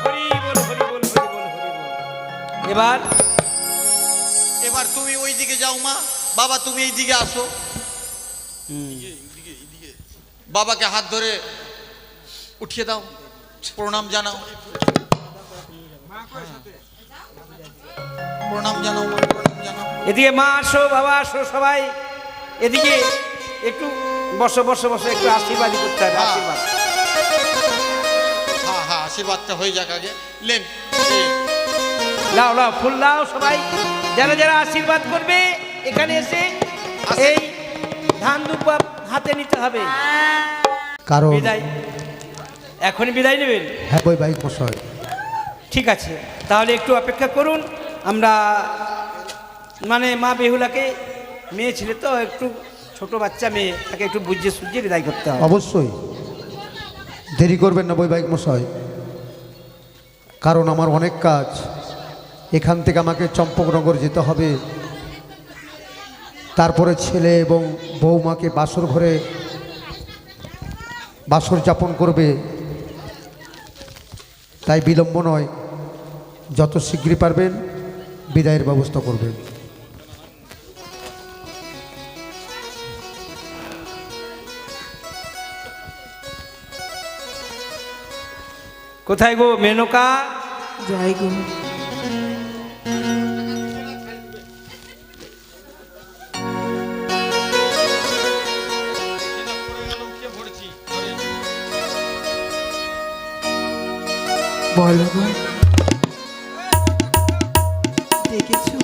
হরি বল, হরি বল, হরি বল, হরি বল। এবার এবার তুমি ওই দিকে যাও মা, বাবা তুমি এই দিকে আসো। বাবাকে হাত ধরে উঠিয়ে দাও, প্রণাম জানাও। প্রণাম জানাও মা, প্রণাম জানাও। এদিকে মা আসো, বাবা আসো, সবাই এদিকে একটু বসো বসো বসো, একটু আশীর্বাদই করতে হবে, হ্যাঁ। আশীর্বাদ। হ্যাঁ হ্যাঁ, আশীর্বাদটা হয়ে যাক আগে। লেন লাও লাও, ফুল লাও সবাই। যারা যারা আশীর্বাদ করবে এখানে এসে এই ধান দুব্বা হাতে নিতে হবে। কারণ বিদায়, এখনই বিদায় নেবেন? হ্যাঁ বৈবাহিক মশাই, ঠিক আছে, তাহলে একটু অপেক্ষা করুন। আমরা মানে মা বেহুলাকে, মেয়ে ছিল তো, একটু ছোট বাচ্চা মেয়ে, তাকে একটু বুঝিয়ে সুঝিয়ে বিদায় করতে হবে। অবশ্যই দেরি করবেন না বৈবাহিক মশাই, কারণ আমার অনেক কাজ। এখান থেকে আমাকে চম্পকনগর যেতে হবে, তারপরে ছেলে এবং বৌমাকে বাসর ঘরে বাসর যাপন করবে। তাই বিলম্ব নয়, যত শীঘ্রই পারবেন বিদায়ের ব্যবস্থা করবেন। কোথায় গো মেনকা? যাই গো। বলো গো, দেখেছো?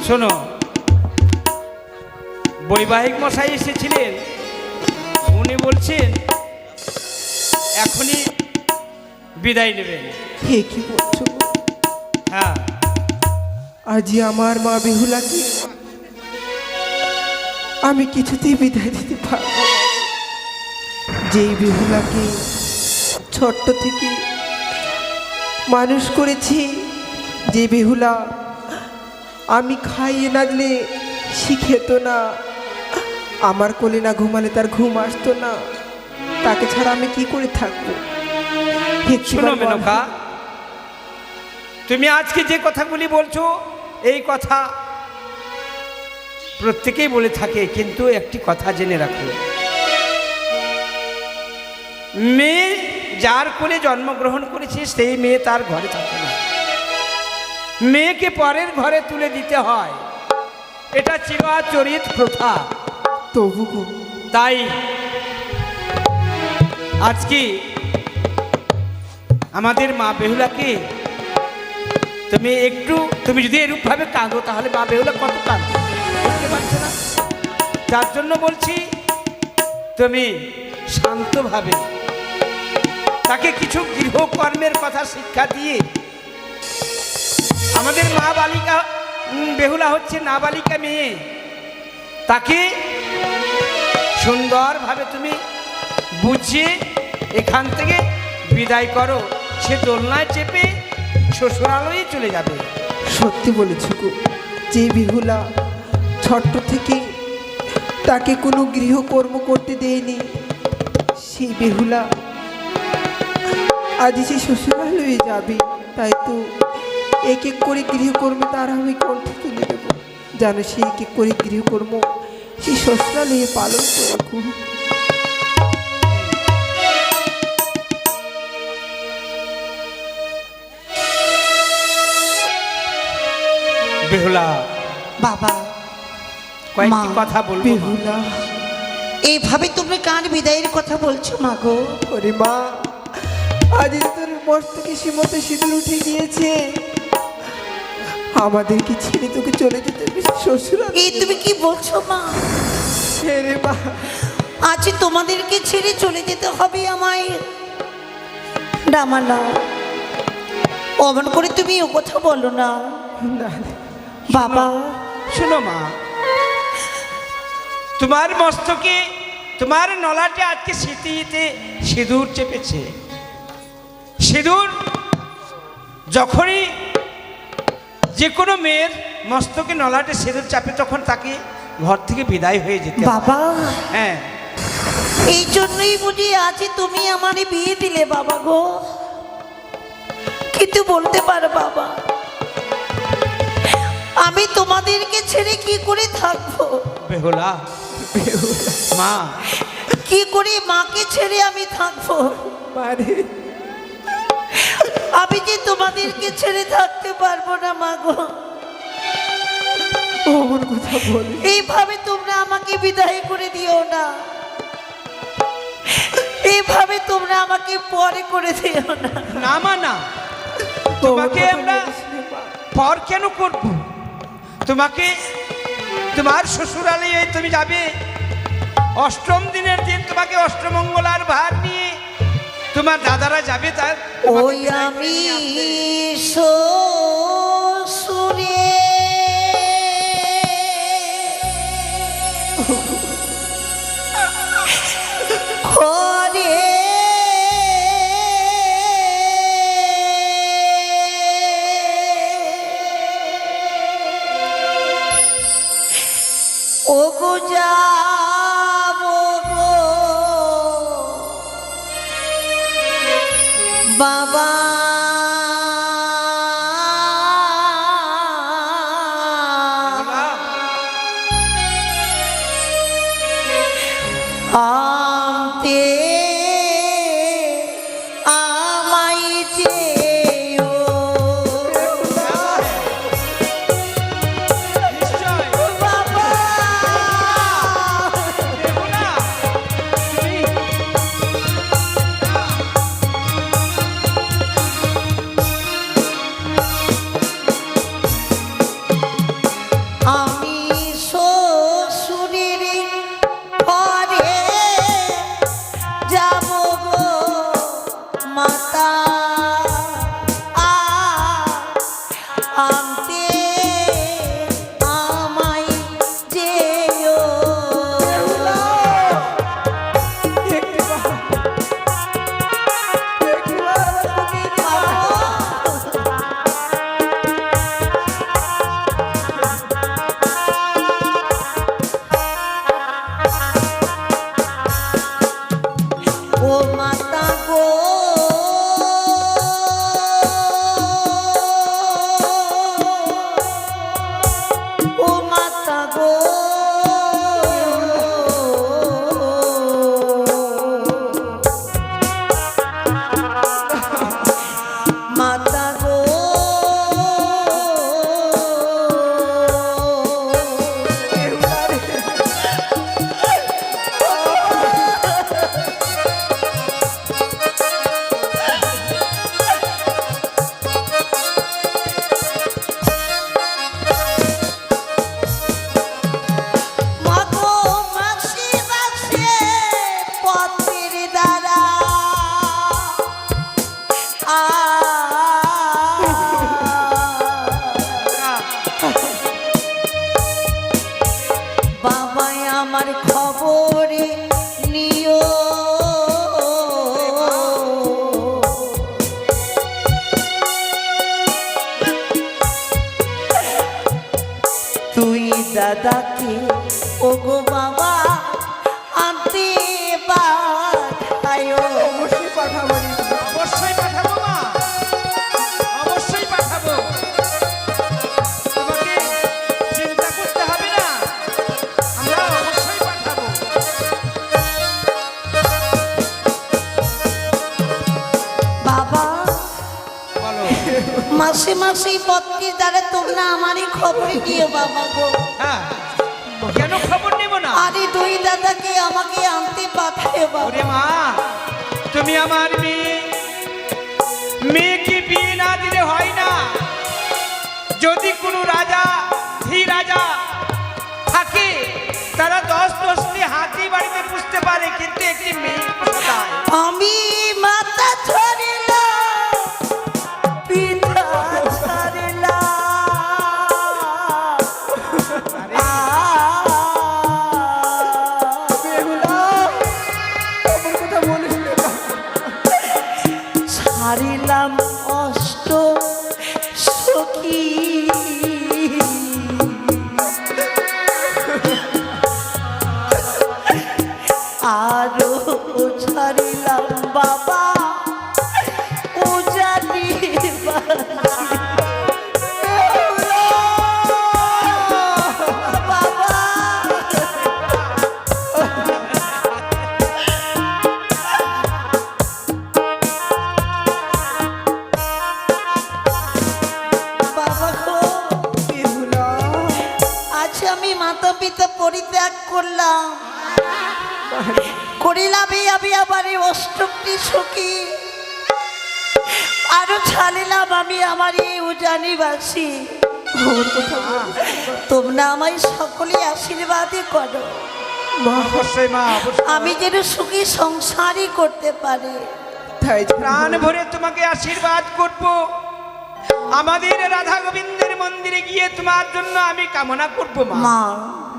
শোনো, বৈবাহিক মশাই এসেছিলেন, উনি বলছেন এখনই বিদায় নেবেন। হে কি বলছো গো? হ্যাঁ, আজই আমার মা বেহুলাকে আমি কিছুতেই বিদায় দিতে পারবো না। যেই বেহুলাকে ছোট্ট থেকে মানুষ করেছি, যে বেহুলা আমি খাইয়ে না দিলে সে খেত না, আমার কোলে না ঘুমালে তার ঘুম আসতো না, তাকে ছাড়া আমি কি করে থাকবো? শোনো মেনকা, তুমি আজকে যে কথাগুলি বলছো এই কথা প্রত্যেকেই বলে থাকে, কিন্তু একটি কথা জেনে রাখো, মেয়ে যার কোলে জন্মগ্রহণ করেছে সেই মেয়ে তার ঘরে থাকে না, মেয়েকে পরের ঘরে তুলে দিতে হয়, এটা চিরাচরিত প্রথা। তবু গো, তাই আজকে আমাদের মা বেহুলাকে তুমি যদি এরূপ ভাবে কাঁদো, তাহলে মা বেহুলা কত কাঁদবে বুঝতে পারছো না? যার জন্য বলছি তুমি শান্তভাবে তাকে কিছু গৃহকর্মের কথা শিক্ষা দিয়ে, আমাদের মা বালিকা বেহুলা হচ্ছে নাবালিকা মেয়ে, তাকে সুন্দরভাবে তুমি বুঝিয়ে এখান থেকে বিদায় করো। সে দোলনায় চেপে শ্বশুরালয়ে চলে যাবে। সত্যি বলেছ গো, যে বেহুলা ছোট্ট থেকে তাকে কোনো গৃহকর্ম করতে দেয়নি, সেই বেহুলা আজ সে শ্বশুরালয়ে যাবে। তাই তো এক এক করে গৃহকর্মে তারা আমি কণ্ঠে তুলে দেব, যেন সে এক এক করে গৃহকর্ম সে শ্বশুরালয়ে পালন করে খুব। বেহুলা বাবা, কয়েকটি মা, কথা বলবো। বেহুলা, এইভাবে তুমি কার বিদায়ের কথা বলছো মা গো? ওরে মা, আজ তোর মস্তকে সীমতে শীতল উঠে গিয়েছে, আমাদেরকে ছেড়ে তোকে চলে যেতে হবে শ্বশুরালয়ে। এই তুমি কি বলছো মা? হ্যাঁ রে মা, আজ তোমাদেরকে ছেড়ে চলে যেতে হবে আমায়? না মা, না, অমন করে তুমি ও কথা বলো না না বাবা। শোনো মা, তোমার মস্তকে, তোমার নলাটে আজকে স্মৃতিতে সিঁদুর চেপেছে। সিঁদুর যখনই যে কোনো মেয়ের মস্তকে নলাটে সিঁদুর চাপে, তখন তাকে ঘর থেকে বিদায় হয়ে যেতে হয়। বাবা, হ্যাঁ, এই জন্যই বুঝি আজ তুমি আমারে বিয়ে দিলে বাবা গো। কিন্তু বলতে পারো বাবা, আমি তোমাদেরকে ছেড়ে কি করে থাকবো? বেহুলা মা, কি করে মাকে ছেড়ে আমি থাকবো? মারে, আমি যে তোমাদেরকে ছেড়ে থাকতে পারবো না মা গো। অমন কথা বলি এইভাবে তোমরা আমাকে বিদায় করে দিও না, এইভাবে তোমরা আমাকে পরে করে দিও না। না মা, না, তোমাকে আমরা পর কেন করব? তোমাকে তোমার শ্বশুরালয়ে তুমি যাবে, অষ্টম দিনের দিন তোমাকে অষ্টমঙ্গলার ভার নিয়ে তোমার দাদারা যাবে। তার ওই আমি শ্বশুরে ঘরে ও গো যাবো গো বাবা। আনতে আমায় যেও নিশ্চয় বাবা। বেহুলা, তুমি খবরে নিও। তুই দাদাকে ওগো বাবা আনতে পাঠায়। অবশ্যই পাঠাবো রে। অবশ্যই পাঠাবো মা, অবশ্যই পাঠাবো। তোমাকে চিন্তা করতে হবে না, আমরা অবশ্যই পাঠাবো। বাবা বলো। মাসে মাসে পত্রির দ্বারা তোমরা আমারই খবর দিও বাবা গো। হ্যাঁ, কেন খবর নেব না? আরে দুই দাদাকে আমাকে আনতে পাঠায় বাবা। ওরে মা, তুমি আমার মেয়ে, মেয়েকে বিয়ে না দিলে হয় না। যদি কোনো রাজা ধী রাজা থাকে, তারা 10-10টি হাতি বাড়িতে পুষতে পারে, কিন্তু একটি মেয়ে কোথায়? আমি মাথা ছড়িলাম পিতা বেহুলা, আমার কথা বলিস না মা। ছাড়িলাম অষ্ট সখী আরো ছাড়িলাম বাবা উজানি বাবা। বাবা গো, বেহুলা, আজ আমি মাতা পিতা পরিত্যাগ করলাম, করিলাম আমি আবার এই অষ্টমটি সখী, আরো ছাড়িলাম আমি আমার এই উজানিবাসী। তোমরা আমায় সকলে আশীর্বাদই করো, অবশ্যই মা, অবশ্যই। আমি যেন সুখী সংসারই করতে পারি। তাই প্রাণ ভরে তোমাকে আশীর্বাদ করব। আমাদের রাধা গোবিন্দের মন্দিরে গিয়ে তোমার জন্য আমি কামনা করব মা। মা,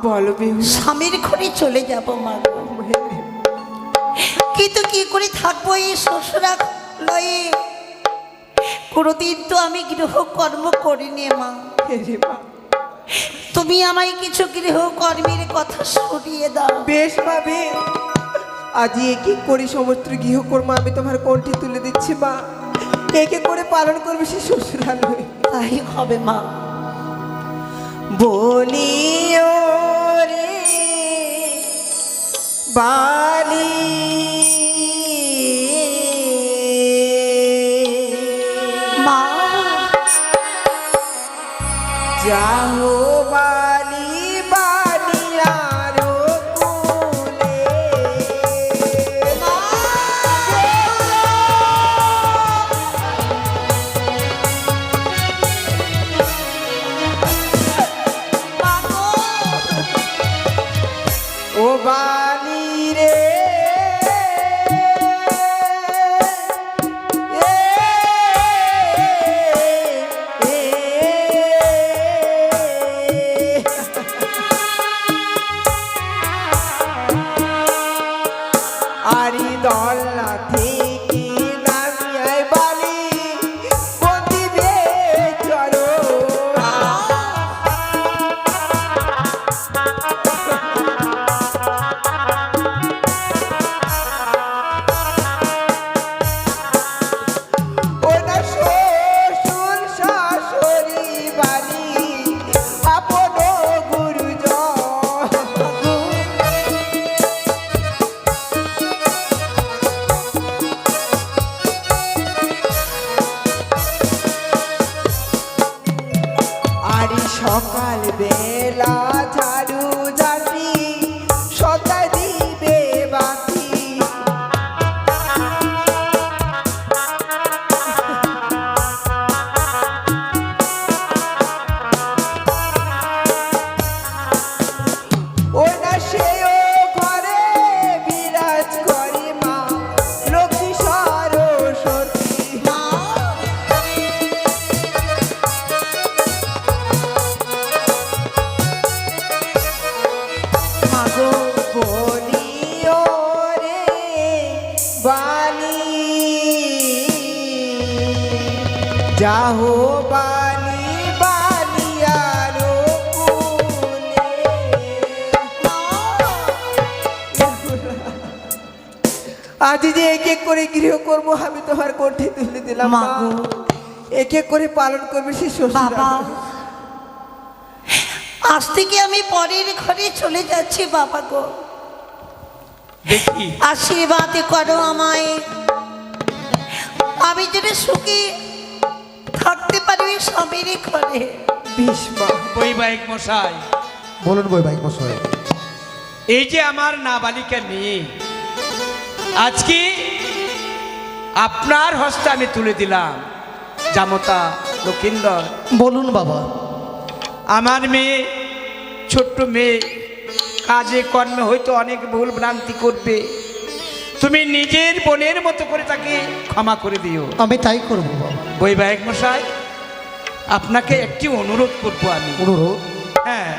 বলো বেহুলা। স্বামীর ঘরে চলে যাব মা গো। কিন্তু কি করে থাকবো এই শ্বশুরা লয়ে? কোনোদিন তো আমি গৃহকর্ম করিনি মা। রে মা, তুমি আমায় কিছু গৃহকর্মের কথা শুনিয়ে দাও। বেশ পাবে। আজ একে করে সমস্ত গৃহকর্ম আমি তোমার কণ্ঠে তুলে দিচ্ছি মা। একে করে পালন করবে সে শ্বশুরালয়। তাই হবে মা। বলিও রে বালি, মা, যাও বালি বালিয়ারো কুলে। মা গো, ও বালি রে, আরি দল্লা থেকে নামিয়ায় বালি বন্দিবে চলো। ওনা শ্বশুর শাশুড়ি বালি আপন গুরুজন। যাহো বানি বানিয়ারো কুলে। আজ যে এক এক করে গৃহকর্ম আমি তোমার কণ্ঠে তুলে দিলাম মা মা। গো। এক এক করে পালন করবে সে শ্বশুর বাবা আজ থেকে আমি পরের ঘরে চলে যাচ্ছি বাবা গো। দেখি আশীর্বাদ করো আমায়, আমি যেন সুখী থাকতে পারি ওই স্বামীর ঘরে। ভীষ্মা বৈবাহিক মশাই, বলুন বৈবাহিক মশাই। এই যে আমার নাবালিকা মেয়ে, আজকে আপনার হস্তে আমি তুলে দিলাম। জামতা লক্ষিন্দর, বলুন বাবা। আমার মেয়ে, ছোট্ট মেয়ে, কাজে কর্মে হয়তো অনেক ভুল ভ্রান্তি করবে, তুমি নিজের বোনের মতো করে তাকে ক্ষমা করে দিও। আমি তাই করবো বাবা। বৈবাহিক মশাই, আপনাকে একটি অনুরোধ করবো আমি। অনুরোধ। হ্যাঁ,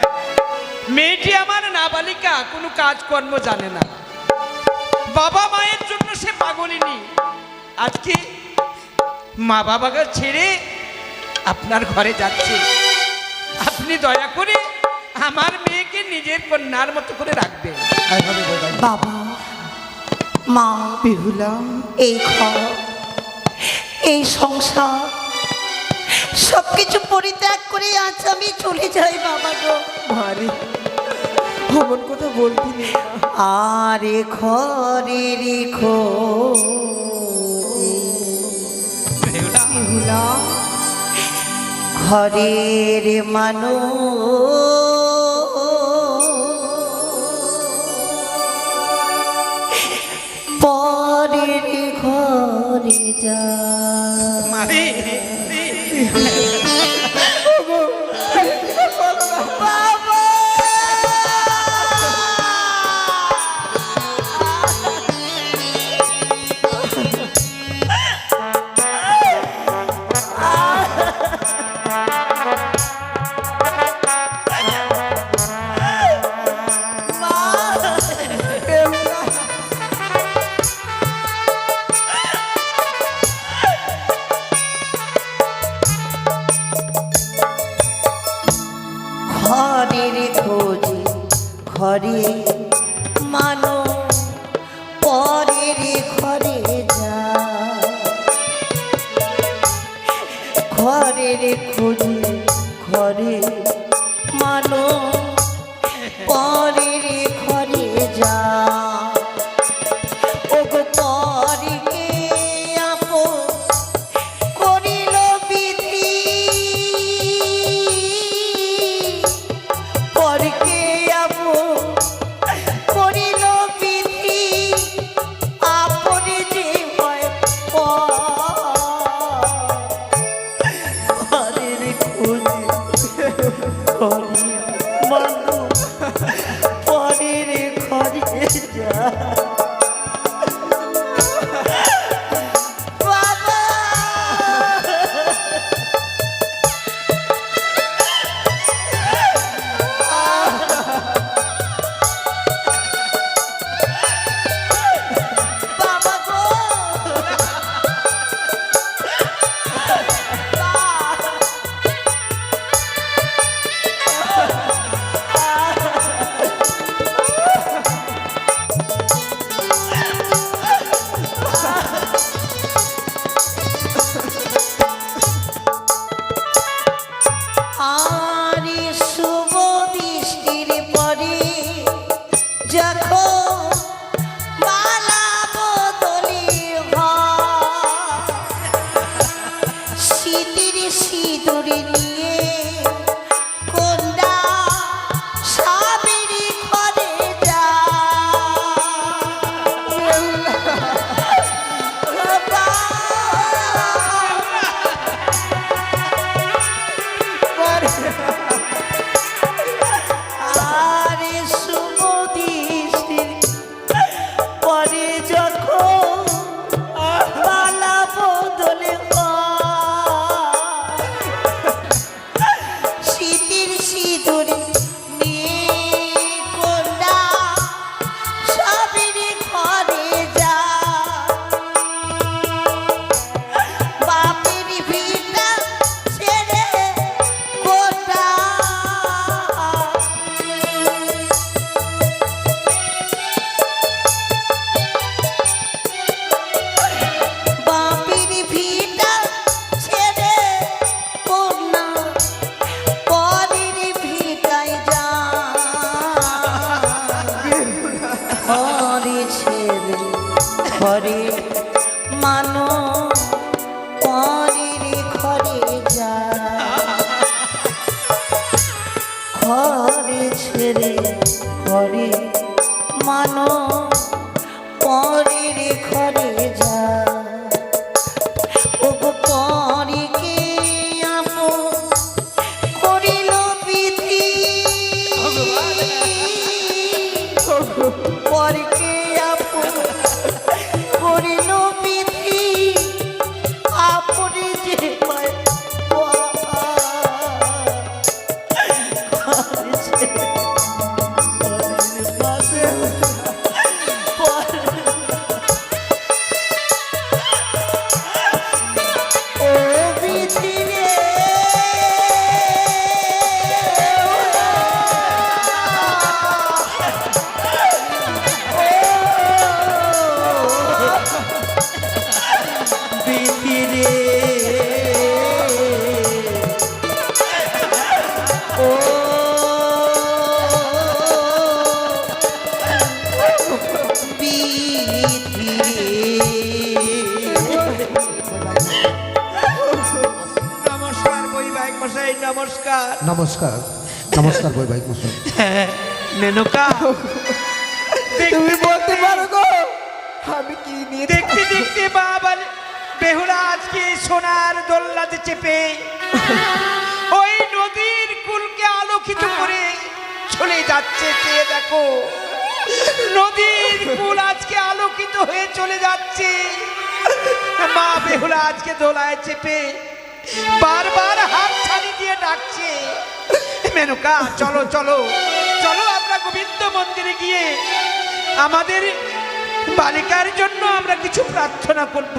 মেয়েটি আমার নাবালিকা, কোনো কাজকর্ম জানে না, বাবা মায়ের জন্য সে পাগলিনী। আজকে মা বাবাকে ছেড়ে আপনার ঘরে যাচ্ছে, আপনি দয়া করে আমার মেয়েকে নিজের কন্যার মতো করে রাখবেন। এইভাবে বৈবাহিক। বাবা মা, বেহুলা এই ঘর এই সংসার সবকিছু পরিত্যাগ করে আজ আমি চলে যাই বাবা গো। ভারী অমন কথা বলবি না মা। আর এ ঘরে রেখো বেহুলা ঘরের পরের ঘরে যা। মারি বাবা ঘরে মানো পরের ঘরে যা ঘরে ছেড়ে ঘরে মানো পরের ঘরে যা ও পরে কে আপন করিল বিধি পরে কে আপন করিল বিধি আপনি যে পায় নমস্কার বৈবাহিক মশাই, নমস্কার। নমস্কার নমস্কার বৈবাহিক মশাই। মেনকা তুমি বলতে পারো গো আমি কি নিয়ে দেখতে দেখতে বাবা বেহুলা আজকে সোনার দোলনাতে চেপে ওই নদীর কুলকে আলোকিত করে চলে যাচ্ছে। চেয়ে দেখো, নদীর কুল আজকে আলোকিত হয়ে চলে যাচ্ছে। মা বেহুলা আজকে দোলায় চেপে বারবার হাত ছাড়ি দিয়ে ডাকছে, মেনকা চলো চলো চলো, আমরা গোবিন্দ মন্দিরে গিয়ে আমাদের বালিকার জন্য আমরা কিছু প্রার্থনা করব।